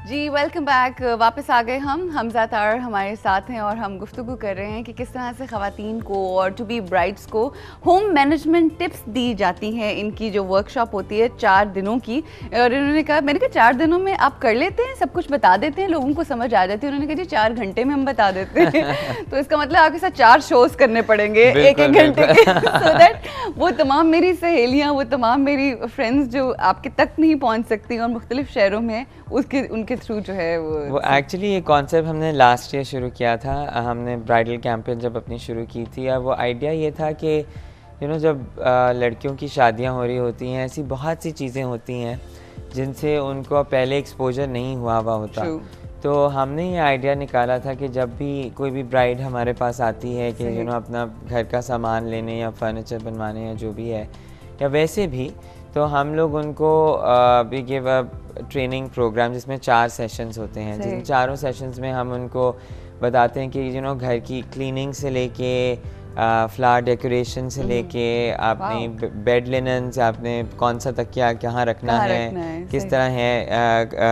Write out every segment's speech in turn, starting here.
जी welcome back. वापस आ गए हम हमजा तार हमारे साथ हैं और हम गुफ्तगू कर रहे हैं कि किस तरह से ख़वातीन को और टू बी ब्राइड्स को होम मैनेजमेंट टिप्स दी जाती हैं। इनकी जो वर्कशॉप होती है 4 दिनों की, और इन्होंने कहा, मैंने कहा 4 दिनों में आप कर लेते हैं, सब कुछ बता देते हैं, लोगों को समझ आ जाती है। उन्होंने कहा जी 4 घंटे में हम बता देते हैं। तो इसका मतलब आपके साथ 4 शोज़ करने पड़ेंगे एक घंटे के, सो दैट वो तमाम मेरी सहेलियाँ, वो तमाम मेरी फ्रेंड्स जो आपके तक नहीं पहुँच सकती और मुख्तलिफ शहरों में, उनके थ्रू जो है वो एक्चुअली ये कॉन्सेप्ट हमने लास्ट ईयर शुरू किया था। हमने ब्राइडल कैंपेन जब अपनी शुरू की थी, और वो आइडिया ये था कि जब लड़कियों की शादियां हो रही होती हैं, ऐसी बहुत सी चीज़ें होती हैं जिनसे उनको पहले एक्सपोजर नहीं हुआ होता। तो हमने ये आइडिया निकाला था कि जब भी कोई भी ब्राइड हमारे पास आती है कि अपना घर का सामान लेने या फर्नीचर बनवाने या जो भी है, या वैसे भी, तो हम लोग उनको we give a training programme जिसमें 4 सेशंस होते हैं। जिन चारों सेशंस में हम उनको बताते हैं कि घर की क्लीनिंग से लेके फ्लावर डेकोरेशन से लेके आपने बेड लिनन से आपने कौन सा तकिया कहाँ रखना है, किस तरह है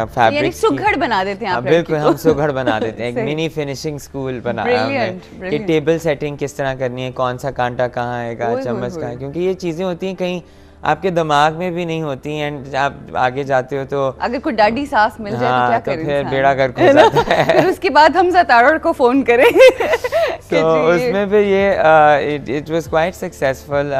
फैब्रिक सुघड़ बना देते हैं आप। बिल्कुल, हम सुघड़ बना देते हैं। एक मिनी फिनिशिंग स्कूल बना कि टेबल सेटिंग किस तरह करनी है, कौन सा कांटा कहाँ आएगा, चम्मच कहाँ, क्योंकि ये चीज़ें होती हैं कहीं आपके दिमाग में भी नहीं होती, एंड आप आगे जाते हो तो अगर कोई डाडी सास मिल जाए तो क्या करें, फिर बेड़ा गर्क हो जाता है। फिर उसके बाद हम ज़तार को फ़ोन करें। तो उसमें फिर ये इट वाज क्वाइट सक्सेसफुल।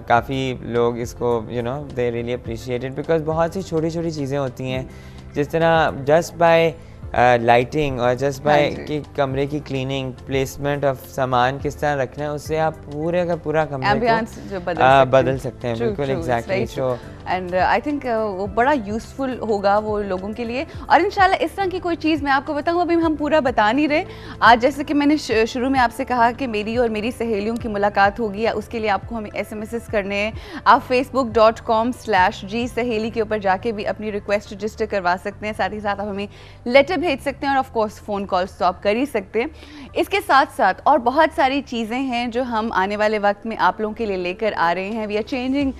काफ़ी लोग इसको दे रियली अप्रिशिएटेड, बिकॉज बहुत सी छोटी छोटी चीज़ें होती हैं, जिस तरह जस्ट बाय लाइटिंग और जस्ट बाय कि कमरे की क्लीनिंग, प्लेसमेंट ऑफ सामान किस तरह रखना है, उससे आप पूरे का पूरा कमरे को बदल सकते हैं। बिल्कुल, exactly. So and I think वो बड़ा यूज़फुल होगा वो लोगों के लिए। और इंशाल्लाह इस तरह की कोई चीज़ मैं आपको बताऊँ, अभी हम पूरा बता नहीं रहे आज, जैसे कि मैंने शुरू में आपसे कहा कि मेरी और मेरी सहेलियों की मुलाकात होगी, उसके लिए आपको हमें SMS करने हैं। आप facebook.com/G सहेली के ऊपर जाके भी अपनी रिक्वेस्ट रजिस्टर करवा सकते हैं। साथ ही साथ आप हमें लेटर भेज सकते हैं, और ऑफ कोर्स फ़ोन कॉल्स तो आप कर ही सकते हैं। इसके साथ साथ और बहुत सारी चीज़ें हैं जो हम आने वाले वक्त में आप लोगों के लिए लेकर आ रहे हैं। We are changing,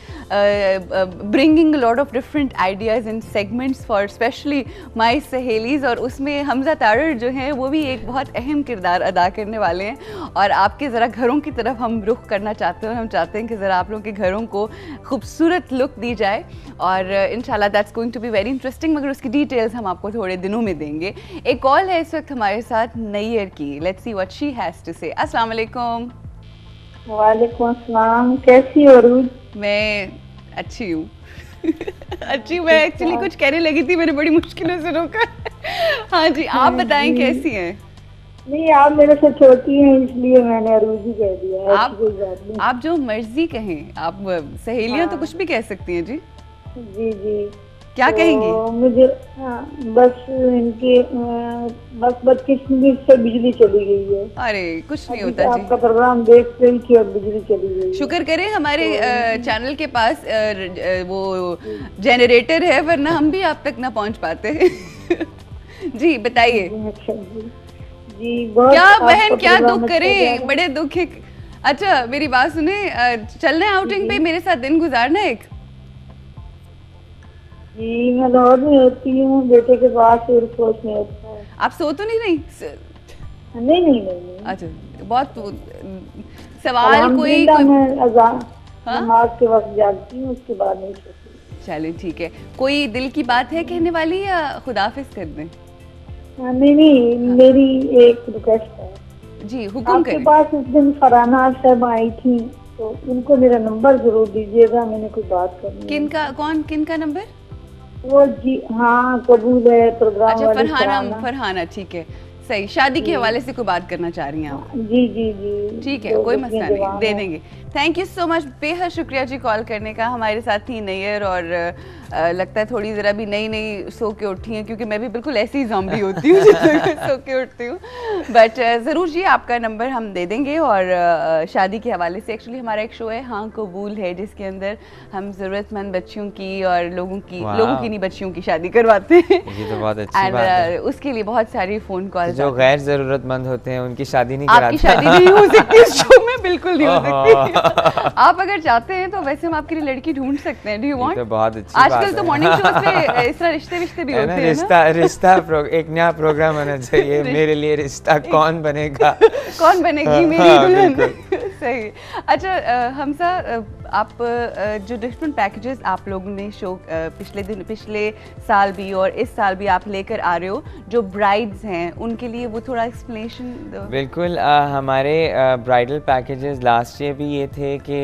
bringing lot of different ideas in segments for specially my सहेलीज़, और उसमें हमजा तारर जो हैं वो भी एक बहुत अहम किरदार अदा करने वाले हैं। और आपके ज़रा घरों की तरफ हम रुख करना चाहते हैं। हम चाहते हैं कि ज़रा आप लोगों के घरों को खूबसूरत लुक दी जाए, और इंशाल्लाह that's going to be very interesting, मगर उसकी डिटेल्स हम आपको थोड़े दिनों में देंगे। एक कॉल है इस वक्त हमारे साथ नैयर की, let's see what she has to say. अस्सलाम वालेकुम। वालेकुम अस्सलाम, कैसी हो रूज? मैं अच्छी हूँ। अच्छी, मैं एक्चुअली कुछ कहने लगी थी, मैंने बड़ी मुश्किलों से रोका। हाँ जी, आप बताएं कैसी हैं? नहीं, आप मेरे से छोटी हैं इसलिए मैंने अरूजी कह दिया। आप जो मर्जी कहें, आप सहेलियां तो कुछ भी कह सकती हैं जी। जी जी, क्या कहेंगी? मुझे बस इनके बस बदकिस्मती से बिजली चली गई है। अरे कुछ नहीं होता जी, आपका प्रोग्राम देख रही थी और बिजली चली गई। शुक्र करें हमारे चैनल के पास वो जनरेटर है, वरना हम भी आप तक ना पहुंच पाते। जी बताइए। अच्छा जी, क्या बहन, क्या दुख करें, बड़े दुख है। अच्छा मेरी बात सुने, चलना है आउटिंग पे, मेरे साथ दिन गुजारना है एक। जी, मैं लाहौर में होती हूँ, बेटे के पास एयरफोर्स में होता है। आप सो तो नहीं रही? नहीं। अच्छा, बहुत सवाल कोई नमाज के वक्त जागती हूँ, उसके बाद नहीं सोती। चलिए ठीक है, कोई दिल की बात है कहने वाली या खुदाफिज कर दें? नहीं, मेरी एक रिक्वेस्ट है जी, हुक्म करें। आपके पास उस दिन फरहाना साहब आई थी, तो उनको मेरा नंबर जरूर दीजिएगा, मैंने कोई बात करनी। किनका नंबर? वो जी हाँ, कबूल है प्रोग्राम। अच्छा, फरहाना, ठीक है, सही। शादी के हवाले से कोई बात करना चाह रही हैं आप? जी जी जी, ठीक है, कोई मसला नहीं, दे देंगे। थैंक यू सो मच, बेहद शुक्रिया जी कॉल करने का। हमारे साथ थी नैयर, और लगता है थोड़ी ज़रा भी नई सो के उठी हैं, क्योंकि मैं भी बिल्कुल ऐसी ही ज़ॉम्बी होती हूँ जिससे सो के उठती हूँ। बट ज़रूर जी आपका नंबर हम दे देंगे। और शादी के हवाले से एक्चुअली हमारा एक शो है हाँ कबूल है, जिसके अंदर हम ज़रूरतमंद बच्चियों की और लोगों की नहीं बच्चियों की शादी करवाते हैं। ये तो बहुत अच्छी बात है। उसके लिए बहुत सारी फ़ोन कॉल, जो गैर ज़रूरतमंद होते हैं उनकी शादी नहीं कराते। आपकी शादी नहीं हो सकती इस शो में, बिल्कुल नहीं हो सकती। आप अगर चाहते हैं तो वैसे हम आपके लिए लड़की ढूंढ सकते हैं। Do you want? तो बहुत अच्छी आजकल तो मॉर्निंग शोज पे इस तरह रिश्ते भी होते हैं ना। रिश्ता एक नया प्रोग्राम होना चाहिए मेरे लिए, रिश्ता कौन बनेगा, कौन बनेगी मेरी दुल्हन। सही। अच्छा हमसा, आप जो डिफरेंट पैकेजेस आप लोगों ने शो पिछले साल भी और इस साल भी आप लेकर आ रहे हो, जो ब्राइड्स हैं उनके लिए वो थोड़ा एक्सप्लेनेशन दो। बिल्कुल, हमारे ब्राइडल पैकेजेस लास्ट ईयर भी ये थे कि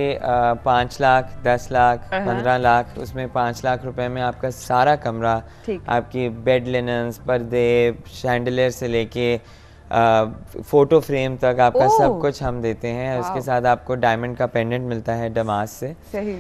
5 लाख, 10 लाख, 15 लाख, उसमें 5 लाख रुपए में आपका सारा कमरा, आपकी बेड लिनन्स, पर्दे, शैंडलियर से लेके फोटो फ्रेम तक आपका सब कुछ हम देते हैं। उसके साथ आपको डायमंड का पेंडेंट मिलता है डमास से। सही।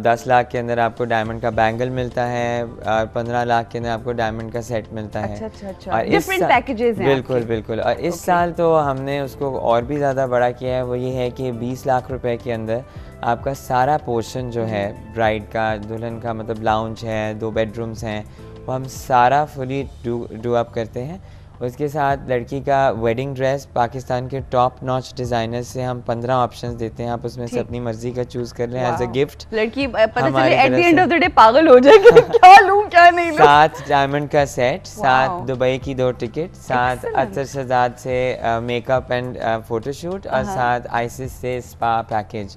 10 लाख के अंदर आपको डायमंड का बैंगल मिलता है और 15 लाख के अंदर आपको डायमंड का सेट मिलता है। अच्छा। और डिफरेंट पैकेजेस हैं बिल्कुल। और इस साल तो हमने उसको और भी ज़्यादा बड़ा किया है। वो ये है कि 20 लाख रुपए के अंदर आपका सारा पोर्शन जो है ब्राइड का, दुल्हन का, मतलब लाउंज है, 2 बेडरूम्स हैं, वो हम सारा फुली डू अप करते हैं। उसके साथ लड़की का वेडिंग ड्रेस पाकिस्तान के टॉप नॉच डिज़ाइनर से हम 15 ऑप्शंस देते हैं। आप उसमें से अपनी मर्जी का चूज कर लें एज अ गिफ्ट। लड़की पता चले at the end of the day पागल हो जाएगी, क्या लूं क्या नहीं लूं। 7 डायमंड का सेट, 7 दुबई की 2 टिकट, 7 अतर शहजाद से मेकअप एंड फोटोशूट और 7 आइसिस से स्पा पैकेज।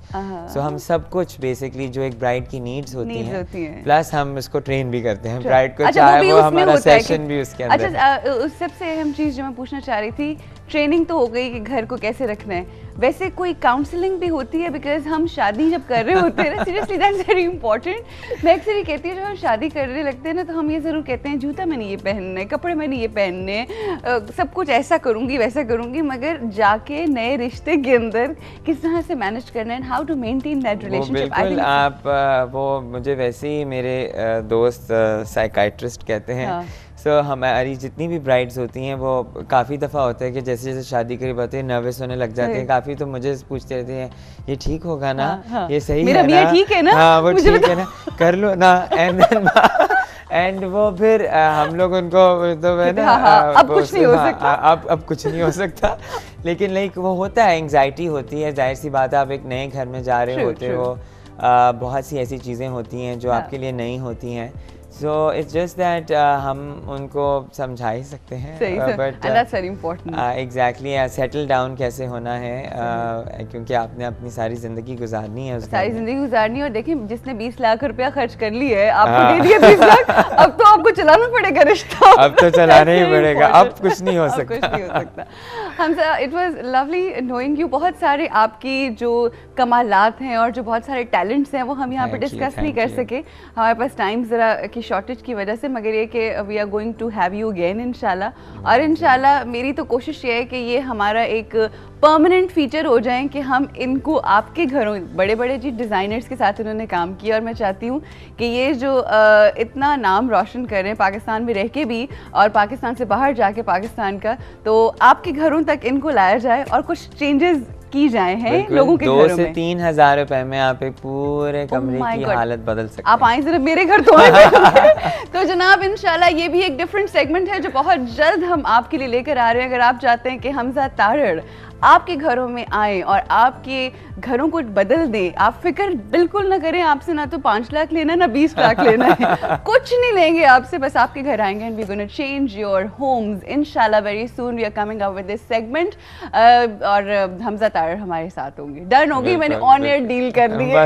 सो हम सब कुछ बेसिकली जो एक ब्राइड की नीड्स होती हैं, प्लस हम उसको ट्रेन भी करते हैं ब्राइड को, चाहे वो हमारा सेशन भी उसके अंदर। अच्छा, उस सबसे अहम चीज जो मैं पूछना चाह रही थी, ट्रेनिंग तो हो गई कि घर को कैसे रखना है, वैसे कोई काउंसलिंग भी होती है? बिकॉज हम शादी जब कर रहे होते हैं ना, सीरियसली दैट्स वेरी इंपॉर्टेंट। मैं अक्सर ये कहती हूँ जब हम शादी करने लगते हैं ना, तो हम ये ज़रूर कहते हैं जूता मैंने ये पहनना है, कपड़े मैंने ये पहनने हैं, सब कुछ ऐसा करूँगी वैसा करूँगी, मगर जाके नए रिश्ते के अंदर किस तरह से मैनेज करना है, how to maintain that relationship. बिल्कुल, आप वो मुझे वैसे ही मेरे दोस्त साइकाइट्रिस्ट कहते हैं। सो हमारी जितनी भी ब्राइड्स होती हैं वो काफ़ी दफ़ा होता है कि जैसे जैसे शादी करीब आते हैं नर्वस होने लग जाते हैं काफ़ी, तो मुझे पूछते रहते हैं ये ठीक होगा ना, ये सही है ना, ठीक है ना, हाँ वो ठीक है ना, कर लो ना। एंड वो फिर हम लोग उनको तो है ना, अब कुछ नहीं हो सकता, अब कुछ नहीं हो सकता। लेकिन लाइक वो होता है, एंग्जाइटी होती है, जाहिर सी बात है, आप एक नए घर में जा रहे होते हो, बहुत सी ऐसी चीज़ें होती हैं जो आपके लिए नई होती हैं। So it's just that हम उनको समझा ही सकते हैं, but that's very important. Exactly, settle down कैसे होना है, क्योंकि आपने अपनी सारी ज़िंदगी गुजारनी है, सारी ज़िंदगी गुजारनी है। और देखिए जिसने 20 लाख रुपया खर्च कर ली है, आपको दे दिए 20 लाख, अब तो आपको चलाना पड़ेगा रिश्ता, अब तो चलाना ही पड़ेगा, अब कुछ नहीं हो सकता। Hamza, it was lovely knowing you. बहुत सारे आपकी जो कमालात हैं और जो बहुत सारे टैलेंट्स हैं वो हम यहाँ पे डिस्कस नहीं कर सके, हमारे पास टाइम ज़रा की शॉर्टेज की वजह से, मगर ये कि we are going to have you again इंशाल्लाह। और इंशाल्लाह मेरी तो कोशिश ये है कि ये हमारा एक परमानेंट फीचर हो जाए कि हम इनको आपके घरों, बड़े बड़े जी डिज़ाइनर्स के साथ इन्होंने काम किया, और मैं चाहती हूँ कि ये जो इतना नाम रोशन कर रहे हैं पाकिस्तान में रह के भी और पाकिस्तान से बाहर जाके पाकिस्तान का, तो आपके घरों तक इनको लाया जाए और कुछ चेंजेस की जाए हैं लोगों के घरों में। 2 से 3 हज़ार रुपए में आप एक पूरे कमरे की हालत बदल सकते हैं। आप आए जरा मेरे घर तो आए। तो जनाब इंशाल्लाह ये भी एक डिफरेंट सेगमेंट है जो बहुत जल्द हम आपके लिए लेकर आ रहे हैं। अगर आप चाहते हैं कि हमजा तारड़ आपके घरों में आए और आपके घरों को बदल दें, आप फिक्र बिल्कुल ना करें, आपसे ना तो 5 लाख लेना ना 20 लाख लेना है, कुछ नहीं लेंगे आपसे, बस आपके घर आएंगे and we gonna change your homes इंशाल्लाह very soon. We are coming up with this segment और हमजा तारड़ हमारे साथ होंगे। डन हो गई, मैंने ऑन एयर डील कर ली है,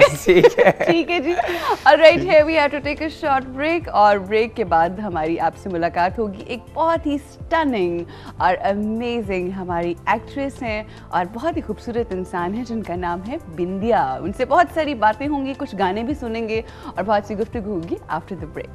ठीक है जी। Alright, here we have to take a short break, और ब्रेक के बाद हमारी आपसे मुलाकात होगी एक बहुत ही स्टनिंग और अमेजिंग हमारी एक्ट्रेस हैं और बहुत ही खूबसूरत इंसान है जिनका नाम है बिंदिया। उनसे बहुत सारी बातें होंगी, कुछ गाने भी सुनेंगे और बहुत सी गुफ्तगू होगी आफ्टर द ब्रेक।